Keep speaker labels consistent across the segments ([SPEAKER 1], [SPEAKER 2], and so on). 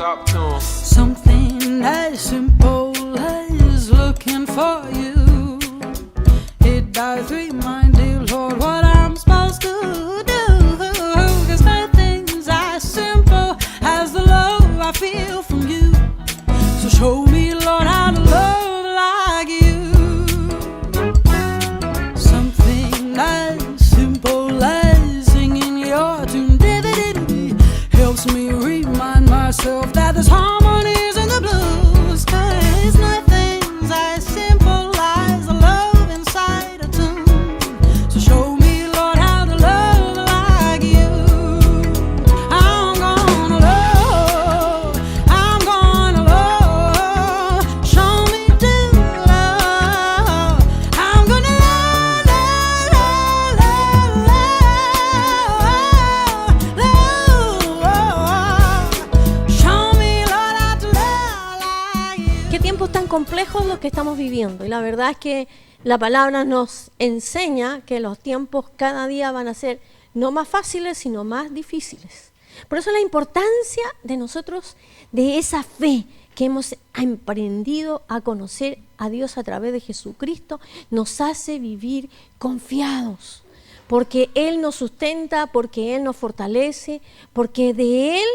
[SPEAKER 1] Talk to 'em.
[SPEAKER 2] Something as simple as looking for you. It does remind you, Lord, what I'm supposed to do. 'Cause nothing's as simple as the love I feel from you. So show me, Lord, how to love like you. Something as simple as singing your tune helps me remind myself that there's harmonies in the blues. 'Cause nothing's as simple as the love inside a tune. So show me, Lord, how to love like you. I'm gonna love, show me to love. I'm gonna show me, Lord, how to love like you.
[SPEAKER 3] Qué tiempos tan complejos los que estamos viviendo. Y la verdad es que la palabra nos enseña que los tiempos cada día van a ser no más fáciles, sino más difíciles. Por eso la importancia de nosotros, de esa fe que hemos emprendido a conocer a Dios a través de Jesucristo, nos hace vivir confiados. Porque Él nos sustenta, porque Él nos fortalece, porque de Él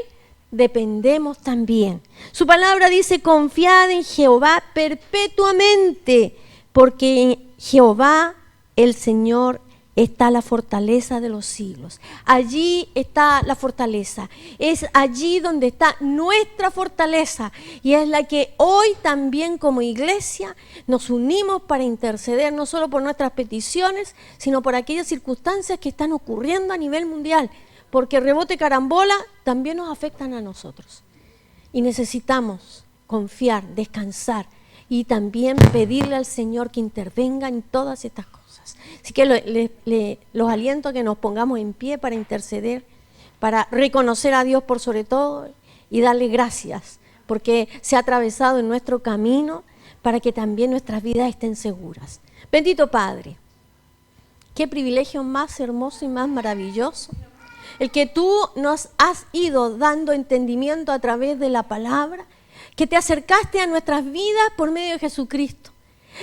[SPEAKER 3] dependemos también. Su palabra dice: confiad en Jehová perpetuamente, porque en Jehová el Señor está la fortaleza de los siglos. Allí está la fortaleza. Es allí donde está nuestra fortaleza, y es la que hoy también como iglesia nos unimos para interceder no solo por nuestras peticiones, sino por aquellas circunstancias que están ocurriendo a nivel mundial, porque rebote carambola también nos afectan a nosotros. Y necesitamos confiar, descansar y también pedirle al Señor que intervenga en todas estas cosas. Así que los aliento a que nos pongamos en pie para interceder, para reconocer a Dios por sobre todo y darle gracias, porque se ha atravesado en nuestro camino para que también nuestras vidas estén seguras. Bendito Padre, qué privilegio más hermoso y más maravilloso el que tú nos has ido dando entendimiento a través de la palabra, que te acercaste a nuestras vidas por medio de Jesucristo.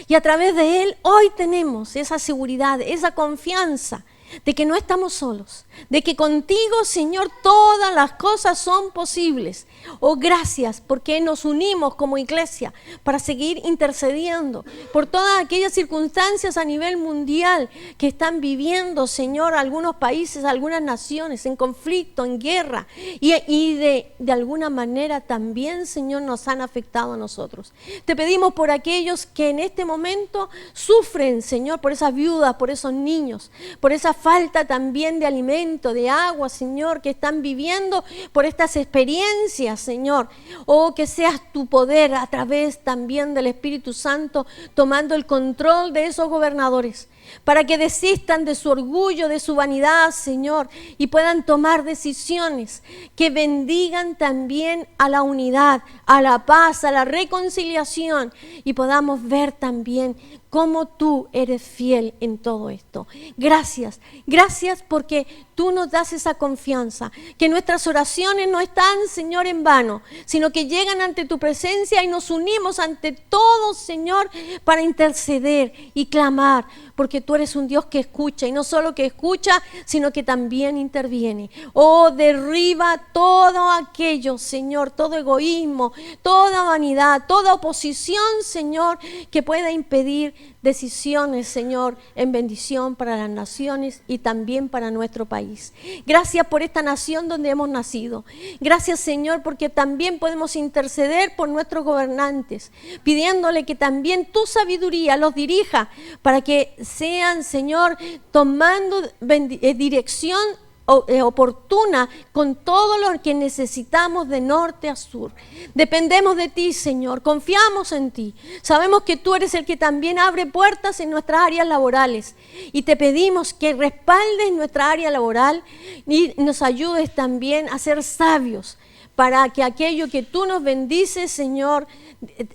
[SPEAKER 3] Y a través de Él hoy tenemos esa seguridad, esa confianza de que no estamos solos, de que contigo, Señor, todas las cosas son posibles. Oh, gracias, porque nos unimos como iglesia para seguir intercediendo por todas aquellas circunstancias a nivel mundial que están viviendo, Señor, algunos países, algunas naciones en conflicto, en guerra, y de alguna manera también, Señor, nos han afectado a nosotros. Te pedimos por aquellos que en este momento sufren, Señor, por esas viudas, por esos niños, por esa falta también de alimento, de agua, Señor, que están viviendo por estas experiencias, Señor. Oh, que seas tu poder a través también del Espíritu Santo tomando el control de esos gobernadores, para que desistan de su orgullo, de su vanidad, Señor, y puedan tomar decisiones que bendigan también a la unidad, a la paz, a la reconciliación, y podamos ver también cómo tú eres fiel en todo esto. Gracias, gracias porque tú nos das esa confianza, que nuestras oraciones no están, Señor, en vano, sino que llegan ante tu presencia y nos unimos ante todos, Señor, para interceder y clamar, porque tú eres un Dios que escucha, y no solo que escucha, sino que también interviene. Oh, derriba todo aquello, Señor, todo egoísmo, toda vanidad, toda oposición, Señor, que pueda impedir decisiones, Señor, en bendición para las naciones y también para nuestro país. Gracias por esta nación donde hemos nacido. Gracias, Señor, porque también podemos interceder por nuestros gobernantes, pidiéndole que también tu sabiduría los dirija para que sean, Señor, tomando dirección oportuna con todo lo que necesitamos de norte a sur. Dependemos de ti, Señor, confiamos en ti. Sabemos que tú eres el que también abre puertas en nuestras áreas laborales, y te pedimos que respaldes nuestra área laboral y nos ayudes también a ser sabios para que aquello que tú nos bendices, Señor,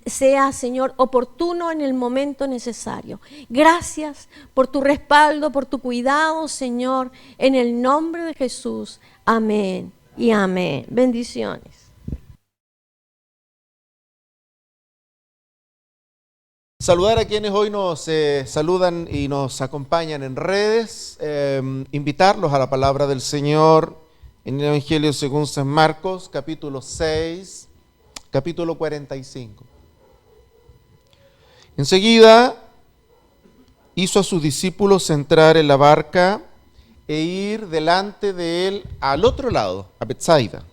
[SPEAKER 3] sea, Señor, oportuno en el momento necesario. Gracias por tu respaldo, por tu cuidado, Señor, en el nombre de Jesús. Amén y amén. Bendiciones.
[SPEAKER 1] saludar a quienes hoy nos saludan y nos acompañan en redes, invitarlos a la palabra del Señor en el Evangelio según San Marcos, capítulo 6, capítulo 45. Enseguida hizo a sus discípulos entrar en la barca e ir delante de él al otro lado, a Betsaida,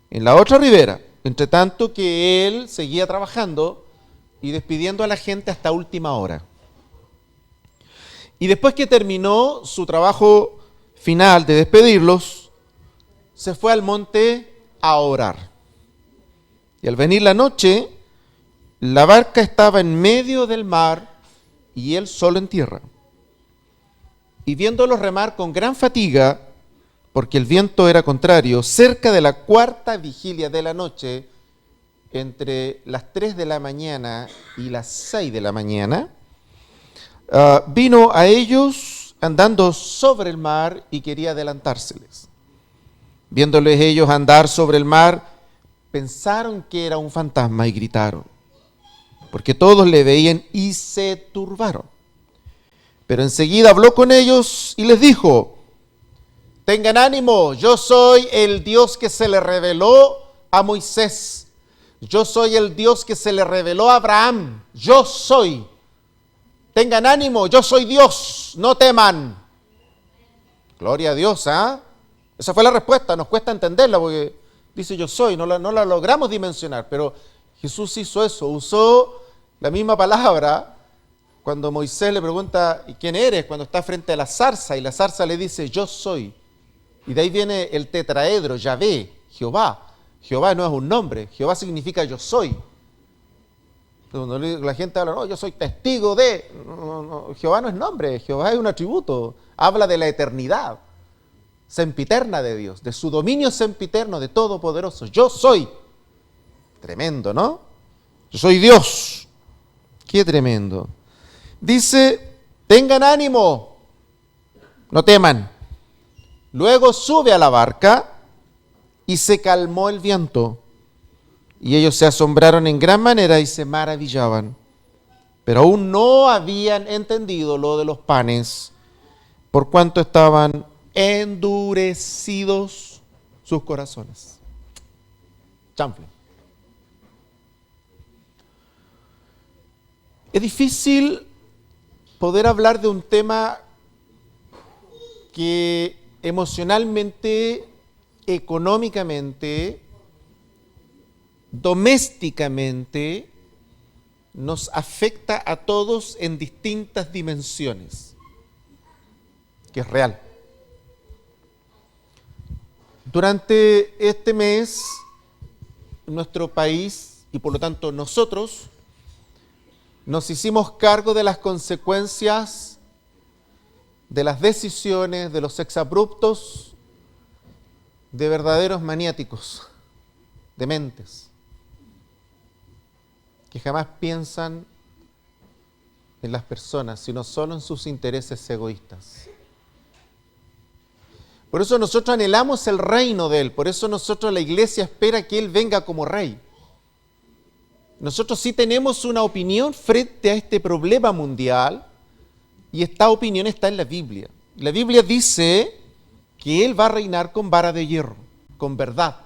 [SPEAKER 1] en la otra ribera, entre tanto que él seguía trabajando y despidiendo a la gente hasta última hora. Y después que terminó su trabajo final de despedirlos, se fue al monte a orar. Y al venir la noche, la barca estaba en medio del mar y él solo en tierra. Y viéndolos remar con gran fatiga, porque el viento era contrario, cerca de la cuarta vigilia de la noche, entre las 3 de la mañana y las 6 de la mañana, vino a ellos andando sobre el mar y quería adelantárseles. Viéndoles ellos andar sobre el mar, pensaron que era un fantasma y gritaron, porque todos le veían y se turbaron. Pero enseguida habló con ellos y les dijo: tengan ánimo, yo soy el Dios que se le reveló a Moisés. Yo soy el Dios que se le reveló a Abraham. Yo soy. Tengan ánimo, yo soy Dios, no teman. Gloria a Dios, ¿ah? Esa fue la respuesta, nos cuesta entenderla porque dice yo soy, no la logramos dimensionar, pero Jesús hizo eso, usó la misma palabra cuando Moisés le pregunta ¿y quién eres? Cuando está frente a la zarza y la zarza le dice yo soy. Y de ahí viene el tetraedro, Yahvé, Jehová. Jehová no es un nombre, Jehová significa yo soy. Cuando la gente habla, no, yo soy testigo de... No, Jehová no es nombre, Jehová es un atributo. Habla de la eternidad sempiterna de Dios, de su dominio sempiterno, de todopoderoso. Yo soy. Tremendo, ¿no? Yo soy Dios. Qué tremendo. Dice, tengan ánimo, no teman. Luego sube a la barca y se calmó el viento. Y ellos se asombraron en gran manera y se maravillaban. Pero aún no habían entendido lo de los panes, por cuanto estaban endurecidos sus corazones. Chanfle. Es difícil poder hablar de un tema que emocionalmente, económicamente, domésticamente, nos afecta a todos en distintas dimensiones, que es real. Durante este mes, nuestro país, y por lo tanto nosotros, nos hicimos cargo de las consecuencias de las decisiones de los exabruptos de verdaderos maniáticos, dementes, que jamás piensan en las personas, sino solo en sus intereses egoístas. Por eso nosotros anhelamos el reino de Él, por eso nosotros, la iglesia, espera que Él venga como rey. Nosotros sí tenemos una opinión frente a este problema mundial, y esta opinión está en la Biblia. La Biblia dice que Él va a reinar con vara de hierro, con verdad.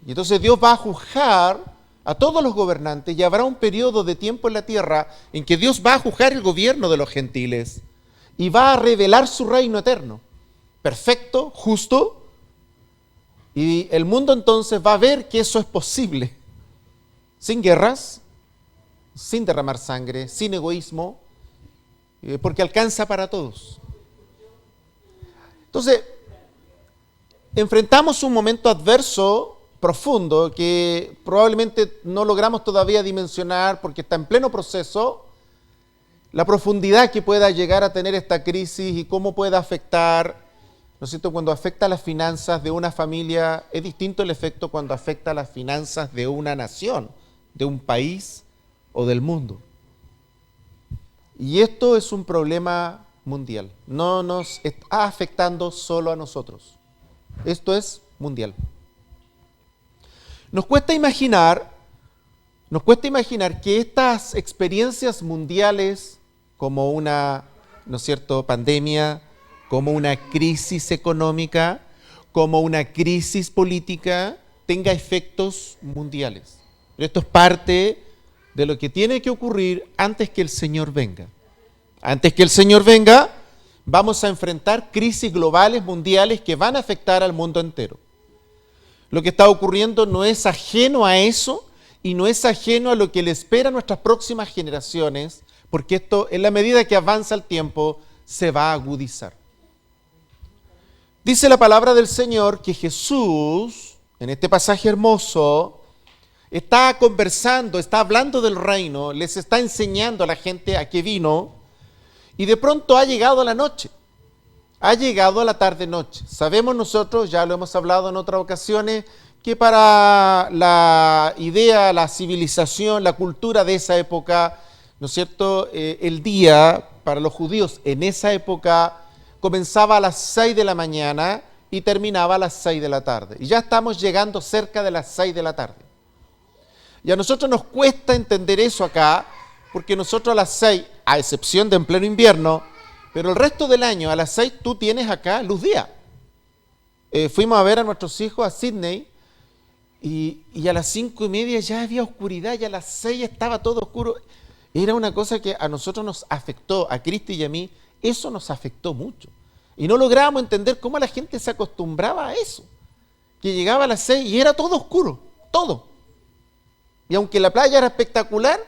[SPEAKER 1] Y entonces Dios va a juzgar a todos los gobernantes y habrá un periodo de tiempo en la tierra en que Dios va a juzgar el gobierno de los gentiles y va a revelar su reino eterno, perfecto, justo, y el mundo entonces va a ver que eso es posible, sin guerras, sin derramar sangre, sin egoísmo, porque alcanza para todos. Entonces, enfrentamos un momento adverso, profundo, que probablemente no logramos todavía dimensionar porque está en pleno proceso, la profundidad que pueda llegar a tener esta crisis y cómo puede afectar, ¿no es cierto? Cuando afecta las finanzas de una familia, es distinto el efecto cuando afecta las finanzas de una nación, de un país o del mundo. Y esto es un problema mundial, no nos está afectando solo a nosotros. Esto es mundial. Nos cuesta imaginar Nos cuesta imaginar que estas experiencias mundiales, como una, ¿no es cierto?, pandemia, como una crisis económica, como una crisis política, tenga efectos mundiales. Pero esto es parte de lo que tiene que ocurrir antes que el Señor venga. Antes que el Señor venga, vamos a enfrentar crisis globales, mundiales, que van a afectar al mundo entero. Lo que está ocurriendo no es ajeno a eso y no es ajeno a lo que le espera a nuestras próximas generaciones, porque esto, en la medida que avanza el tiempo, se va a agudizar. Dice la palabra del Señor que Jesús, en este pasaje hermoso, está conversando, está hablando del reino, les está enseñando a la gente a qué vino, y de pronto ha llegado la noche, ha llegado la tarde-noche. Sabemos nosotros, ya lo hemos hablado en otras ocasiones, que para la idea, la civilización, la cultura de esa época, ¿no es cierto?, el día para los judíos en esa época comenzaba a las 6 de la mañana y terminaba a las 6 de la tarde. Y ya estamos llegando cerca de las 6 de la tarde. Y a nosotros nos cuesta entender eso acá, porque nosotros a las 6, a excepción de en pleno invierno, pero el resto del año a las 6 tú tienes acá luz día. Fuimos a ver a nuestros hijos a Sydney y a las 5:30 ya había oscuridad y a las 6 estaba todo oscuro. Era una cosa que a nosotros nos afectó, a Cristi y a mí, eso nos afectó mucho. Y no lográbamos entender cómo la gente se acostumbraba a eso. Que llegaba a las 6 y era todo oscuro, todo. Y aunque la playa era espectacular,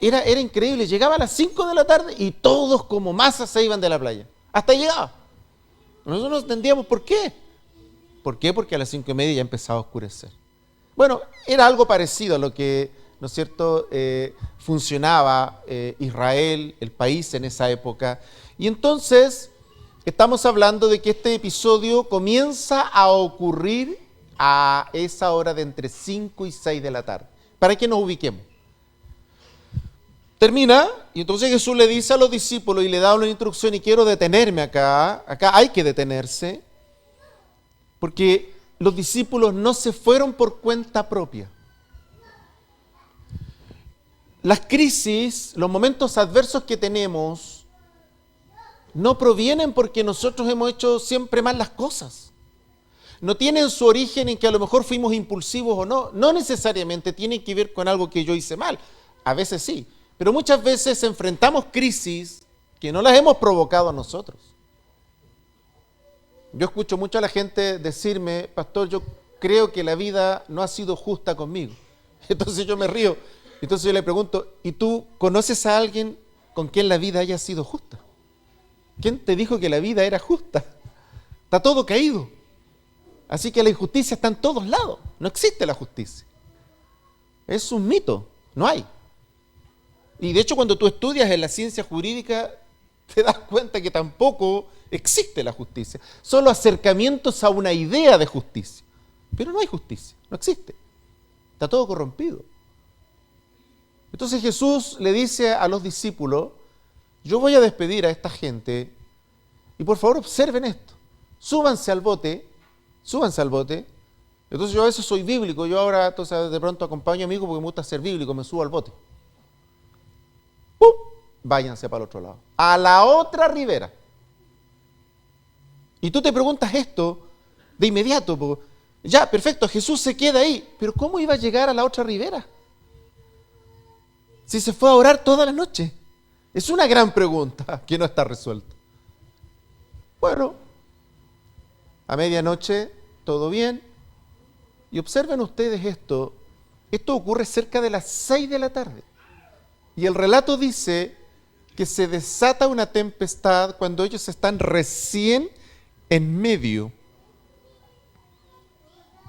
[SPEAKER 1] era increíble. Llegaba a las 5 de la tarde y todos como masas se iban de la playa. Hasta llegaba. Nosotros no entendíamos por qué. ¿Por qué? Porque a las 5:30 ya empezaba a oscurecer. Bueno, era algo parecido a lo que, ¿no es cierto?, funcionaba Israel, el país en esa época. Y entonces estamos hablando de que este episodio comienza a ocurrir a esa hora de entre 5 y 6 de la tarde, para que nos ubiquemos. Termina, y entonces Jesús le dice a los discípulos y le da una instrucción, y quiero detenerme acá hay que detenerse, porque los discípulos no se fueron por cuenta propia. Las crisis, los momentos adversos que tenemos, no provienen porque nosotros hemos hecho siempre mal las cosas. No tienen su origen en que a lo mejor fuimos impulsivos o no. No necesariamente tienen que ver con algo que yo hice mal. A veces sí. Pero muchas veces enfrentamos crisis que no las hemos provocado nosotros. Yo escucho mucho a la gente decirme, pastor, yo creo que la vida no ha sido justa conmigo. Entonces yo me río. Entonces yo le pregunto, ¿y tú conoces a alguien con quien la vida haya sido justa? ¿Quién te dijo que la vida era justa? Está todo caído. Así que la injusticia está en todos lados. No existe la justicia. Es un mito. No hay. Y de hecho cuando tú estudias en la ciencia jurídica te das cuenta que tampoco existe la justicia. Solo acercamientos a una idea de justicia. Pero no hay justicia. No existe. Está todo corrompido. Entonces Jesús le dice a los discípulos, yo voy a despedir a esta gente y por favor observen esto. Súbanse al bote. Entonces yo a veces soy bíblico, yo ahora entonces de pronto acompaño a mi hijo porque me gusta ser bíblico, me subo al bote. Váyanse para el otro lado, a la otra ribera. Y tú te preguntas esto de inmediato, ya, perfecto, Jesús se queda ahí, pero ¿cómo iba a llegar a la otra ribera? Si se fue a orar toda la noche. Es una gran pregunta que no está resuelta. Bueno, a medianoche, todo bien. Y observen ustedes esto. Esto ocurre cerca de las 6 de la tarde. Y el relato dice que se desata una tempestad cuando ellos están recién en medio.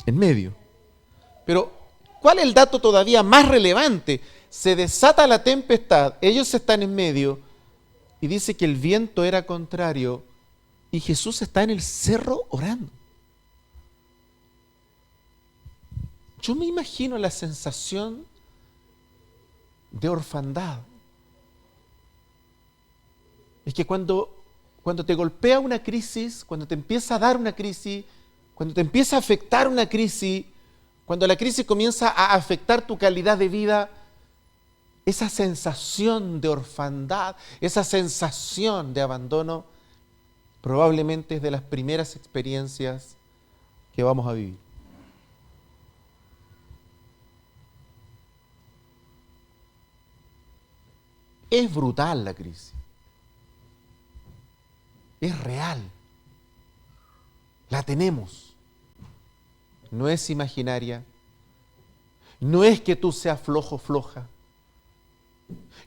[SPEAKER 1] En medio. Pero, ¿cuál es el dato todavía más relevante? Se desata la tempestad, ellos están en medio y dice que el viento era contrario y Jesús está en el cerro orando. Yo me imagino la sensación de orfandad. Es que cuando te golpea una crisis, cuando te empieza a dar una crisis, cuando te empieza a afectar una crisis, cuando la crisis comienza a afectar tu calidad de vida, esa sensación de orfandad, esa sensación de abandono, probablemente es de las primeras experiencias que vamos a vivir. Es brutal la crisis. Es real. La tenemos. No es imaginaria. No es que tú seas flojo, floja.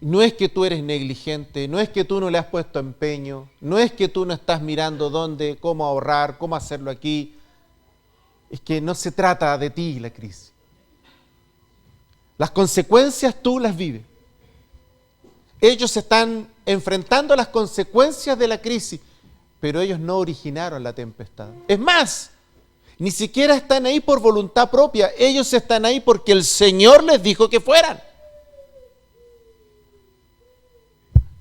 [SPEAKER 1] No es que tú eres negligente. No es que tú no le has puesto empeño. No es que tú no estás mirando dónde, cómo ahorrar, cómo hacerlo aquí. Es que no se trata de ti la crisis. Las consecuencias tú las vives. Ellos están enfrentando las consecuencias de la crisis, pero ellos no originaron la tempestad. Es más, ni siquiera están ahí por voluntad propia. Ellos están ahí porque el Señor les dijo que fueran.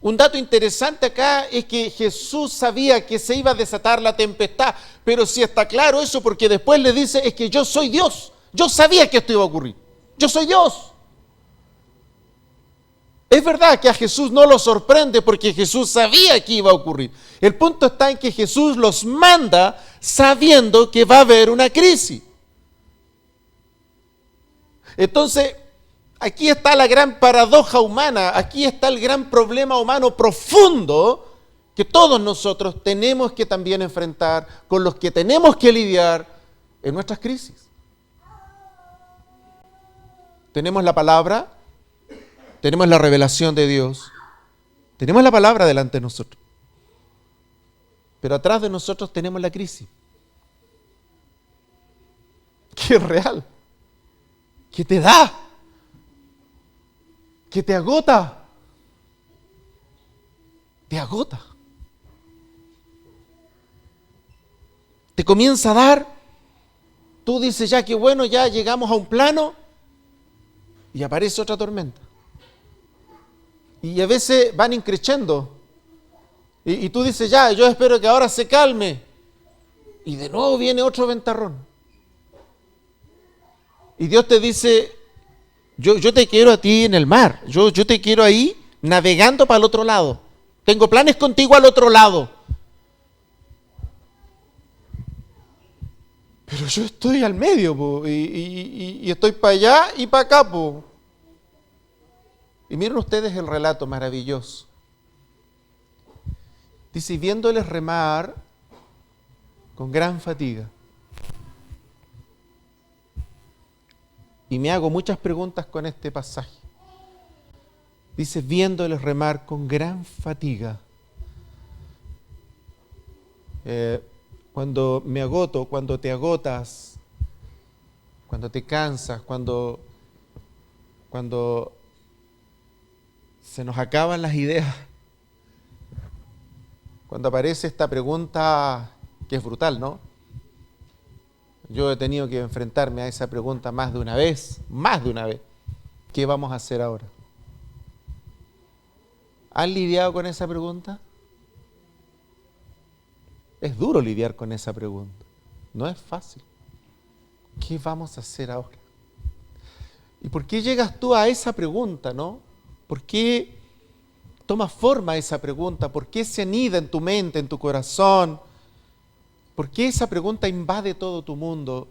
[SPEAKER 1] Un dato interesante acá es que Jesús sabía que se iba a desatar la tempestad, pero sí está claro eso porque después le dice, es que yo soy Dios. Yo sabía que esto iba a ocurrir. Yo soy Dios. Es verdad que a Jesús no lo sorprende porque Jesús sabía que iba a ocurrir. El punto está en que Jesús los manda sabiendo que va a haber una crisis. Entonces, aquí está la gran paradoja humana, aquí está el gran problema humano profundo que todos nosotros tenemos que también enfrentar, con los que tenemos que lidiar en nuestras crisis. Tenemos la palabra, tenemos la revelación de Dios, tenemos la palabra delante de nosotros, pero atrás de nosotros tenemos la crisis, que es real, que te da, que te agota, te comienza a dar, tú dices ya que bueno, ya llegamos a un plano y aparece otra tormenta. Y a veces van increciendo. Y tú dices, ya, yo espero que ahora se calme. Y de nuevo viene otro ventarrón. Y Dios te dice, yo te quiero a ti en el mar. Yo te quiero ahí navegando para el otro lado. Tengo planes contigo al otro lado. Pero yo estoy al medio, po, y estoy para allá y para acá, po. Y miren ustedes el relato maravilloso. Dice, viéndoles remar con gran fatiga. Y me hago muchas preguntas con este pasaje. Dice, viéndoles remar con gran fatiga. Cuando me agoto, cuando te agotas, cuando te cansas, cuando se nos acaban las ideas, cuando aparece esta pregunta que es brutal, ¿no? Yo he tenido que enfrentarme a esa pregunta más de una vez. ¿Qué vamos a hacer ahora? ¿Han lidiado con esa pregunta? Es duro lidiar con esa pregunta. No es fácil. ¿Qué vamos a hacer ahora? ¿Y por qué llegas tú a esa pregunta, no? ¿Por qué toma forma esa pregunta? ¿Por qué se anida en tu mente, en tu corazón? ¿Por qué esa pregunta invade todo tu mundo?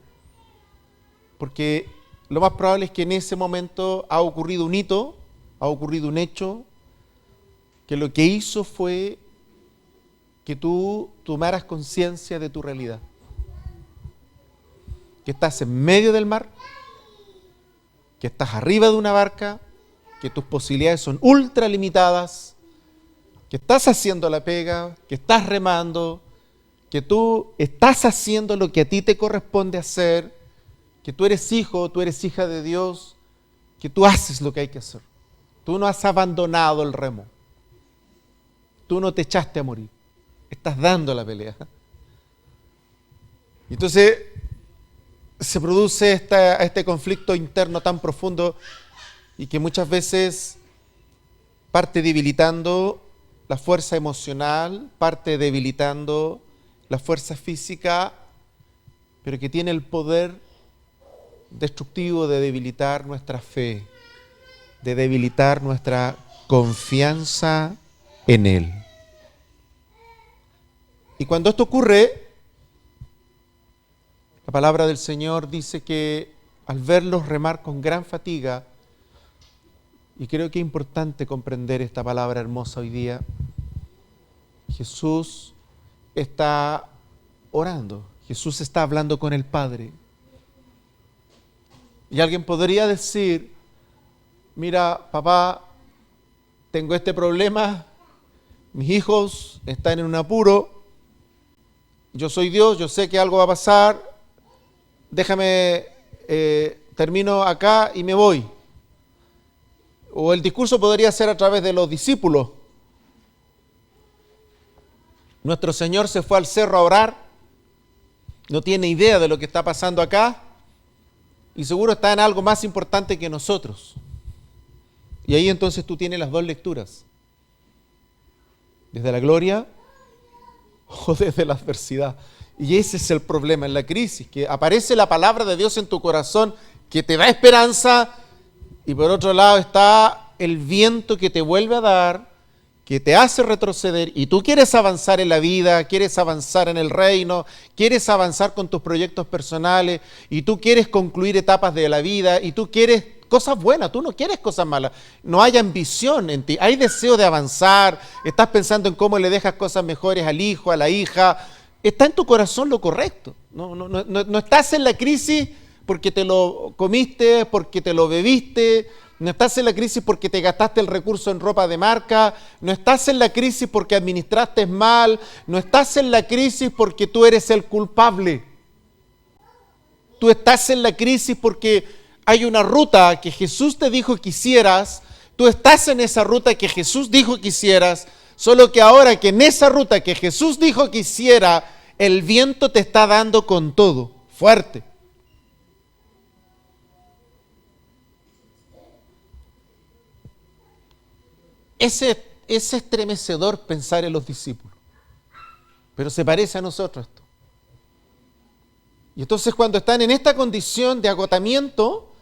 [SPEAKER 1] Porque lo más probable es que en ese momento ha ocurrido un hito, ha ocurrido un hecho, que lo que hizo fue que tú tomaras conciencia de tu realidad. Que estás en medio del mar, que estás arriba de una barca, que tus posibilidades son ultra limitadas, que estás haciendo la pega, que estás remando, que tú estás haciendo lo que a ti te corresponde hacer, que tú eres hijo, tú eres hija de Dios, que tú haces lo que hay que hacer. Tú no has abandonado el remo. Tú no te echaste a morir. Estás dando la pelea. Entonces se produce este conflicto interno tan profundo y que muchas veces parte debilitando la fuerza emocional, parte debilitando la fuerza física, pero que tiene el poder destructivo de debilitar nuestra fe. de debilitar nuestra confianza en Él. Y cuando esto ocurre, la palabra del Señor dice que al verlos remar con gran fatiga, y creo que es importante comprender esta palabra hermosa hoy día, Jesús está orando, Jesús está hablando con el Padre. Y alguien podría decir, mira, papá, tengo este problema, mis hijos están en un apuro, yo soy Dios, yo sé que algo va a pasar, déjame, termino acá y me voy. O el discurso podría ser a través de los discípulos. Nuestro Señor se fue al cerro a orar, no tiene idea de lo que está pasando acá y seguro está en algo más importante que nosotros. Y ahí entonces tú tienes las dos lecturas, desde la gloria o desde la adversidad. Y ese es el problema en la crisis, que aparece la palabra de Dios en tu corazón que te da esperanza y por otro lado está el viento que te vuelve a dar, que te hace retroceder y tú quieres avanzar en la vida, quieres avanzar en el reino, quieres avanzar con tus proyectos personales y tú quieres concluir etapas de la vida y tú quieres cosas buenas, tú no quieres cosas malas, no hay ambición en ti, hay deseo de avanzar, estás pensando en cómo le dejas cosas mejores al hijo, a la hija, está en tu corazón lo correcto, no estás en la crisis porque te lo comiste, porque te lo bebiste, no estás en la crisis porque te gastaste el recurso en ropa de marca, no estás en la crisis porque administraste mal, no estás en la crisis porque tú eres el culpable. Tú estás en la crisis porque hay una ruta que Jesús te dijo que hicieras, tú estás en esa ruta que Jesús dijo que hicieras, solo que ahora que en esa ruta que Jesús dijo que hiciera, el viento te está dando con todo, fuerte. Es estremecedor pensar en los discípulos, pero se parece a nosotros esto. Y entonces cuando están en esta condición de agotamiento,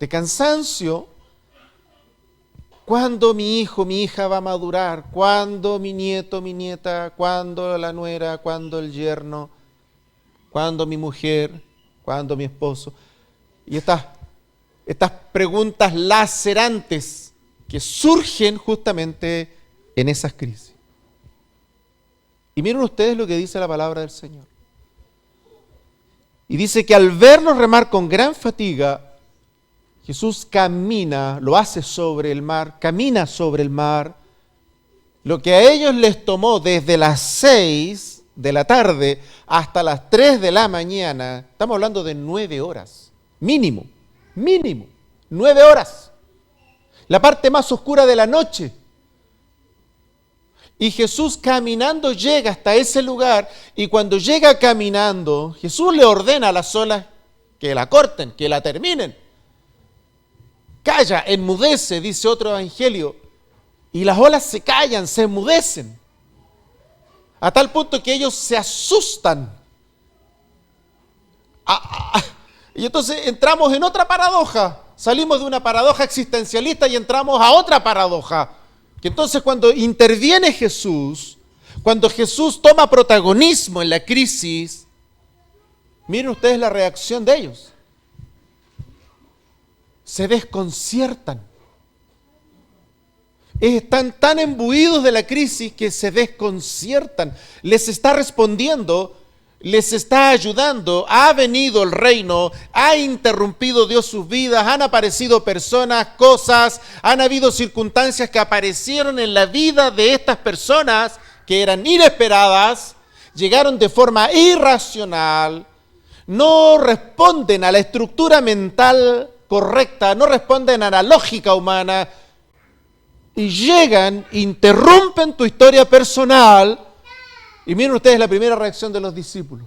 [SPEAKER 1] de cansancio, ¿cuándo mi hijo, mi hija va a madurar? ¿Cuándo mi nieto, mi nieta? ¿Cuándo la nuera? ¿Cuándo el yerno? ¿Cuándo mi mujer? ¿Cuándo mi esposo? Y estas preguntas lacerantes que surgen justamente en esas crisis. Y miren ustedes lo que dice la palabra del Señor. Y dice que al verlos remar con gran fatiga, Jesús camina, lo hace sobre el mar, camina sobre el mar. Lo que a ellos les tomó desde las 6 de la tarde hasta las 3 de la mañana, estamos hablando de 9 horas, mínimo, 9 horas. La parte más oscura de la noche. Y Jesús caminando llega hasta ese lugar y cuando llega caminando, Jesús le ordena a las olas que la corten, que la terminen. Calla, enmudece, dice otro evangelio. Y las olas se callan, se enmudecen. A tal punto que ellos se asustan. Y entonces entramos en otra paradoja. Salimos de una paradoja existencialista y entramos a otra paradoja. Que entonces cuando interviene Jesús, cuando Jesús toma protagonismo en la crisis, miren ustedes la reacción de ellos. Se desconciertan. Están tan imbuidos de la crisis que se desconciertan. Les está respondiendo, les está ayudando, ha venido el reino, ha interrumpido Dios sus vidas, han aparecido personas, cosas, han habido circunstancias que aparecieron en la vida de estas personas que eran inesperadas, llegaron de forma irracional, no responden a la estructura mental correcta, no responden a la lógica humana y llegan, interrumpen tu historia personal. Y miren ustedes la primera reacción de los discípulos.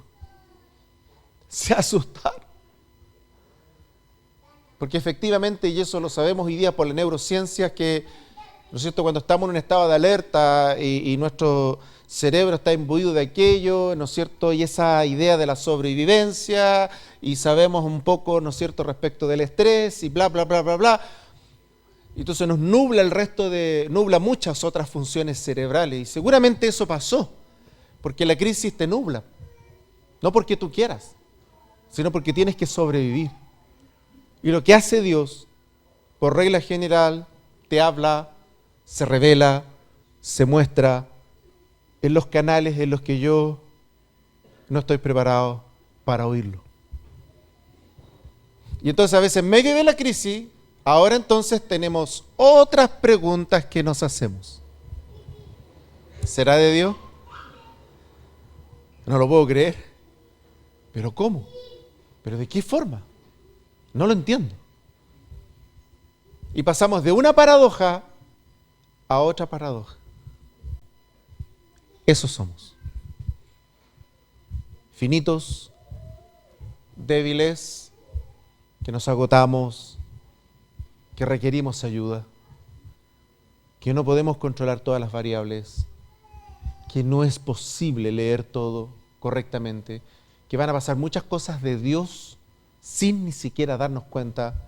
[SPEAKER 1] Se asustaron. Porque efectivamente, y eso lo sabemos hoy día por la neurociencia, que, ¿no es cierto?, cuando estamos en un estado de alerta y nuestro cerebro está imbuido de aquello, ¿no es cierto?, y esa idea de la sobrevivencia, y sabemos un poco, ¿no es cierto?, respecto del estrés, y bla, bla, bla, bla, bla. Entonces nos nubla muchas otras funciones cerebrales. Y seguramente eso pasó, porque la crisis te nubla. No porque tú quieras, sino porque tienes que sobrevivir. Y lo que hace Dios, por regla general, te habla, se revela, se muestra en los canales en los que yo no estoy preparado para oírlo. Y entonces a veces en medio de la crisis, ahora entonces tenemos otras preguntas que nos hacemos. ¿Será de Dios? No lo puedo creer. ¿Pero cómo? ¿Pero de qué forma? No lo entiendo. Y pasamos de una paradoja a otra paradoja. Eso somos. Finitos, débiles, que nos agotamos, que requerimos ayuda, que no podemos controlar todas las variables, que no es posible leer todo correctamente, que van a pasar muchas cosas de Dios sin ni siquiera darnos cuenta,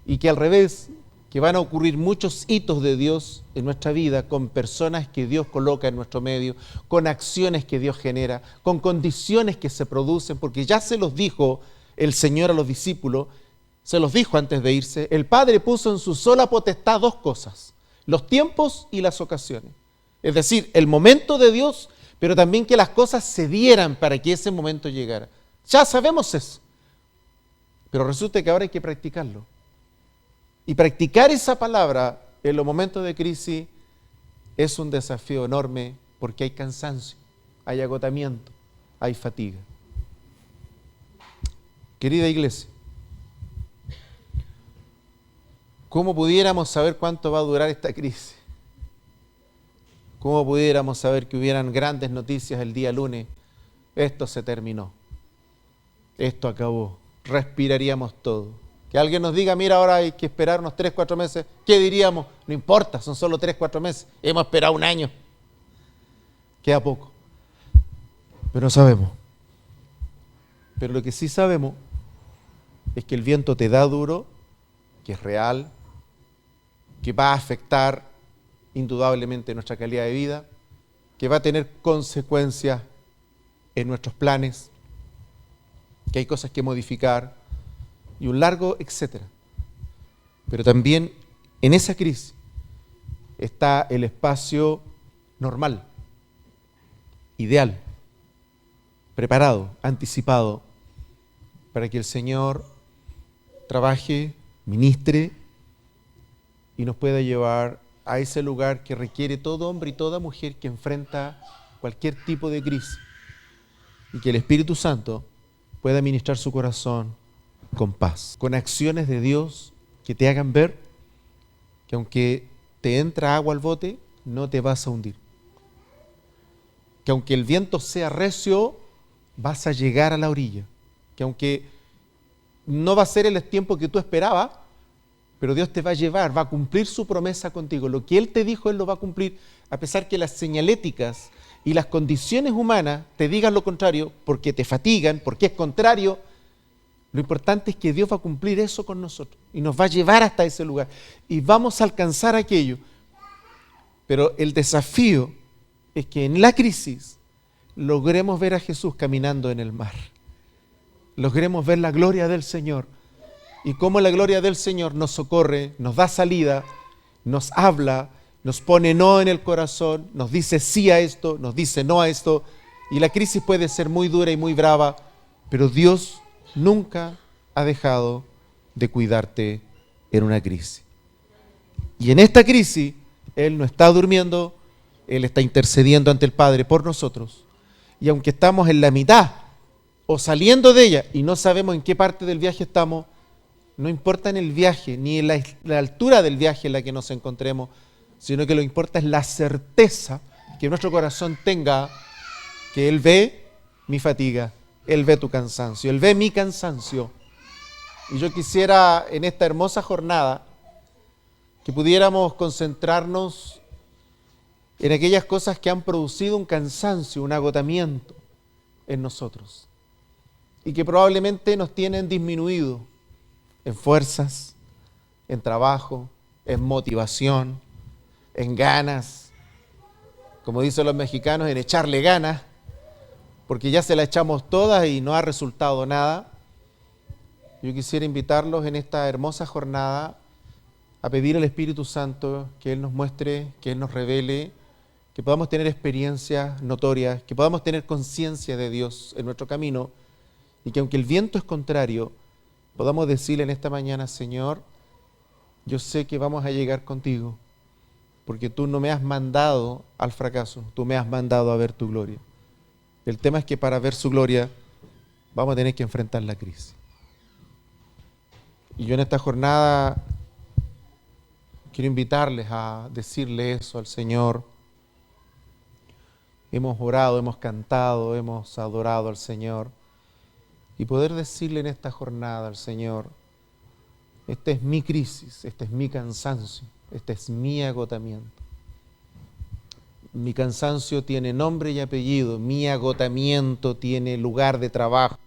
[SPEAKER 1] y que al revés, que van a ocurrir muchos hitos de Dios en nuestra vida con personas que Dios coloca en nuestro medio, con acciones que Dios genera, con condiciones que se producen, porque ya se los dijo el Señor a los discípulos, se los dijo antes de irse, el Padre puso en su sola potestad dos cosas, los tiempos y las ocasiones. Es decir, el momento de Dios, pero también que las cosas se dieran para que ese momento llegara. Ya sabemos eso, pero resulta que ahora hay que practicarlo. Y practicar esa palabra en los momentos de crisis es un desafío enorme porque hay cansancio, hay agotamiento, hay fatiga. Querida iglesia, ¿cómo pudiéramos saber cuánto va a durar esta crisis? ¿Cómo pudiéramos saber que hubieran grandes noticias el día lunes? Esto se terminó, esto acabó, respiraríamos todo. Que alguien nos diga, mira, ahora hay que esperar unos 3, 4 meses. ¿Qué diríamos? No importa, son solo 3, 4 meses. Hemos esperado un año. Queda poco. Pero no sabemos. Pero lo que sí sabemos es que el viento te da duro, que es real, que va a afectar indudablemente nuestra calidad de vida, que va a tener consecuencias en nuestros planes, que hay cosas que modificar, y un largo etcétera. Pero también en esa crisis está el espacio normal, ideal, preparado, anticipado, para que el Señor trabaje, ministre y nos pueda llevar a ese lugar que requiere todo hombre y toda mujer que enfrenta cualquier tipo de crisis, y que el Espíritu Santo pueda ministrar su corazón con paz, con acciones de Dios que te hagan ver que aunque te entra agua al bote, no te vas a hundir. Que aunque el viento sea recio, vas a llegar a la orilla. Que aunque no va a ser el tiempo que tú esperabas, pero Dios te va a llevar, va a cumplir su promesa contigo. Lo que Él te dijo, Él lo va a cumplir, a pesar que las señaléticas y las condiciones humanas te digan lo contrario, porque te fatigan, porque es contrario. Lo importante es que Dios va a cumplir eso con nosotros y nos va a llevar hasta ese lugar y vamos a alcanzar aquello. Pero el desafío es que en la crisis logremos ver a Jesús caminando en el mar. Logremos ver la gloria del Señor y cómo la gloria del Señor nos socorre, nos da salida, nos habla, nos pone no en el corazón, nos dice sí a esto, nos dice no a esto. Y la crisis puede ser muy dura y muy brava, pero Dios nunca ha dejado de cuidarte en una crisis. Y en esta crisis, Él no está durmiendo, Él está intercediendo ante el Padre por nosotros. Y aunque estamos en la mitad o saliendo de ella y no sabemos en qué parte del viaje estamos, no importa en el viaje, ni en la altura del viaje en la que nos encontremos, sino que lo que importa es la certeza que nuestro corazón tenga que Él ve mi fatiga, Él ve tu cansancio, Él ve mi cansancio. Y yo quisiera en esta hermosa jornada que pudiéramos concentrarnos en aquellas cosas que han producido un cansancio, un agotamiento en nosotros y que probablemente nos tienen disminuido en fuerzas, en trabajo, en motivación, en ganas, como dicen los mexicanos, en echarle ganas, porque ya se la echamos todas y no ha resultado nada. Yo quisiera invitarlos en esta hermosa jornada a pedir al Espíritu Santo que Él nos muestre, que Él nos revele, que podamos tener experiencias notorias, que podamos tener conciencia de Dios en nuestro camino, y que aunque el viento es contrario, podamos decirle en esta mañana: Señor, yo sé que vamos a llegar contigo, porque tú no me has mandado al fracaso, tú me has mandado a ver tu gloria. El tema es que para ver su gloria vamos a tener que enfrentar la crisis. Y yo en esta jornada quiero invitarles a decirle eso al Señor. Hemos orado, hemos cantado, hemos adorado al Señor, y poder decirle en esta jornada al Señor: esta es mi crisis, este es mi cansancio, este es mi agotamiento. Mi cansancio tiene nombre y apellido, mi agotamiento tiene lugar de trabajo.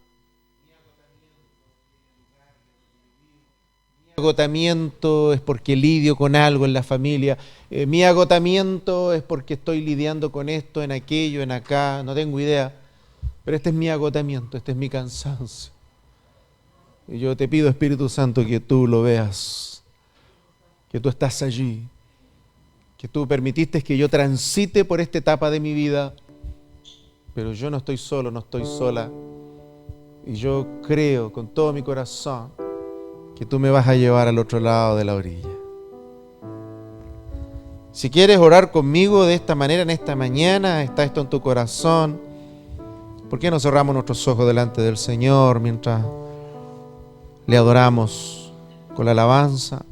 [SPEAKER 1] Mi agotamiento es porque lidio con algo en la familia. Mi agotamiento es porque estoy lidiando con esto, en aquello, en acá, no tengo idea. Pero este es mi agotamiento, este es mi cansancio. Y yo te pido, Espíritu Santo, que tú lo veas, que tú estás allí, que tú permitiste que yo transite por esta etapa de mi vida, pero yo no estoy solo, no estoy sola. Y yo creo con todo mi corazón que tú me vas a llevar al otro lado de la orilla. Si quieres orar conmigo de esta manera en esta mañana, está esto en tu corazón, ¿por qué no cerramos nuestros ojos delante del Señor mientras le adoramos con la alabanza?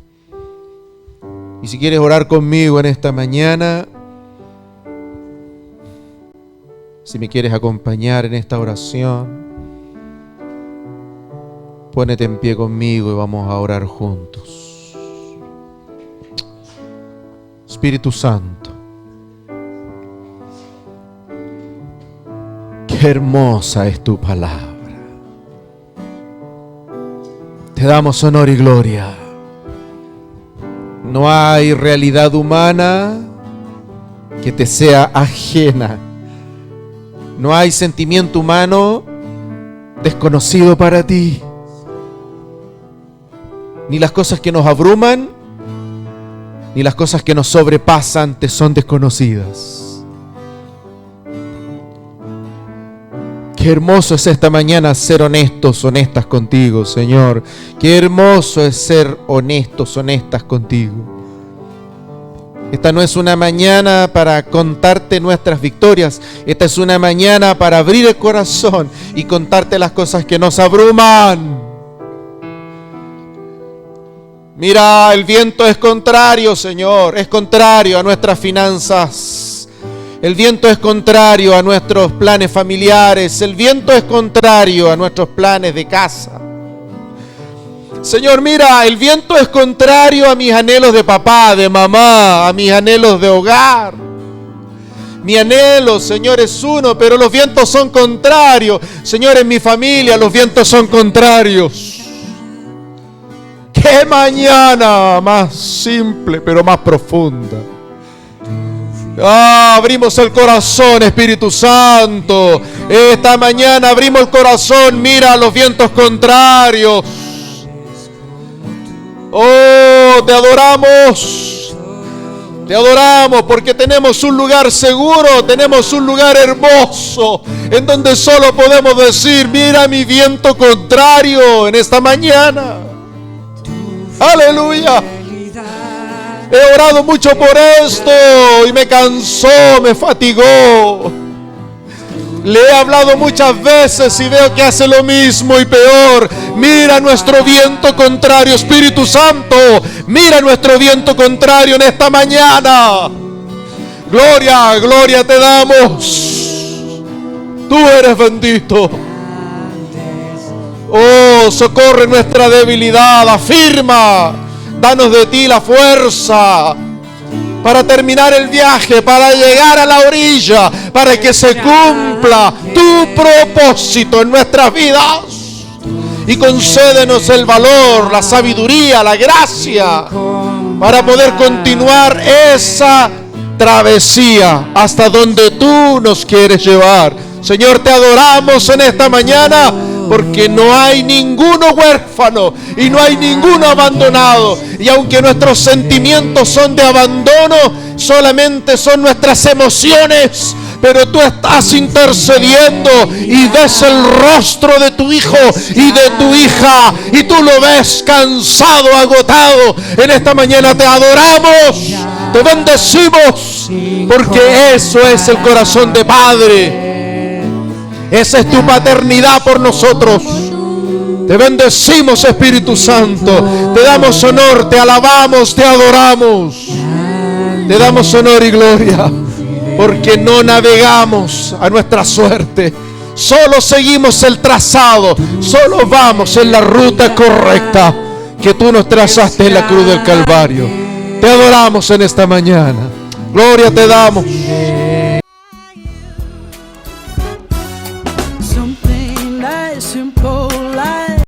[SPEAKER 1] Y si quieres orar conmigo en esta mañana, si me quieres acompañar en esta oración, pónete en pie conmigo y vamos a orar juntos. Espíritu Santo, qué hermosa es tu palabra. Te damos honor y gloria. No hay realidad humana que te sea ajena. No hay sentimiento humano desconocido para ti. Ni las cosas que nos abruman, ni las cosas que nos sobrepasan te son desconocidas. Qué hermoso es esta mañana ser honestos, honestas contigo, Señor. Qué hermoso es ser honestos, honestas contigo. Esta no es una mañana para contarte nuestras victorias. Esta es una mañana para abrir el corazón y contarte las cosas que nos abruman. Mira, el viento es contrario, Señor. Es contrario a nuestras finanzas. El viento es contrario a nuestros planes familiares. El viento es contrario a nuestros planes de casa. Señor, mira, el viento es contrario a mis anhelos de papá, de mamá, a mis anhelos de hogar. Mi anhelo, Señor, es uno, pero los vientos son contrarios. Señor, en mi familia los vientos son contrarios. ¡Qué mañana más simple, pero más profunda! Abrimos el corazón, Espíritu Santo. Esta mañana abrimos el corazón. Mira los vientos contrarios. Oh, te adoramos. Te adoramos porque tenemos un lugar seguro, tenemos un lugar hermoso en donde solo podemos decir: mira mi viento contrario en esta mañana. Aleluya. He orado mucho por esto y me cansó, me fatigó. Le he hablado muchas veces y veo que hace lo mismo y peor. Mira nuestro viento contrario, Espíritu Santo. Mira nuestro viento contrario en esta mañana. Gloria, gloria te damos. Tú eres bendito. Oh, socorre nuestra debilidad, afirma. Danos de ti la fuerza para terminar el viaje, para llegar a la orilla, para que se cumpla tu propósito en nuestras vidas. Y concédenos el valor, la sabiduría, la gracia para poder continuar esa travesía hasta donde tú nos quieres llevar. Señor, te adoramos en esta mañana porque no hay ninguno huérfano y no hay ninguno abandonado. Y aunque nuestros sentimientos son de abandono, solamente son nuestras emociones, pero tú estás intercediendo y ves el rostro de tu hijo y de tu hija y tú lo ves cansado, agotado. En esta mañana te adoramos, te bendecimos, porque eso es el corazón de Padre. Esa es tu paternidad por nosotros. Te bendecimos, Espíritu Santo. Te damos honor, te alabamos, te adoramos. Te damos honor y gloria, porque no navegamos a nuestra suerte. Solo seguimos el trazado. Solo vamos en la ruta correcta que tú nos trazaste en la cruz del Calvario. Te adoramos en esta mañana. Gloria te damos.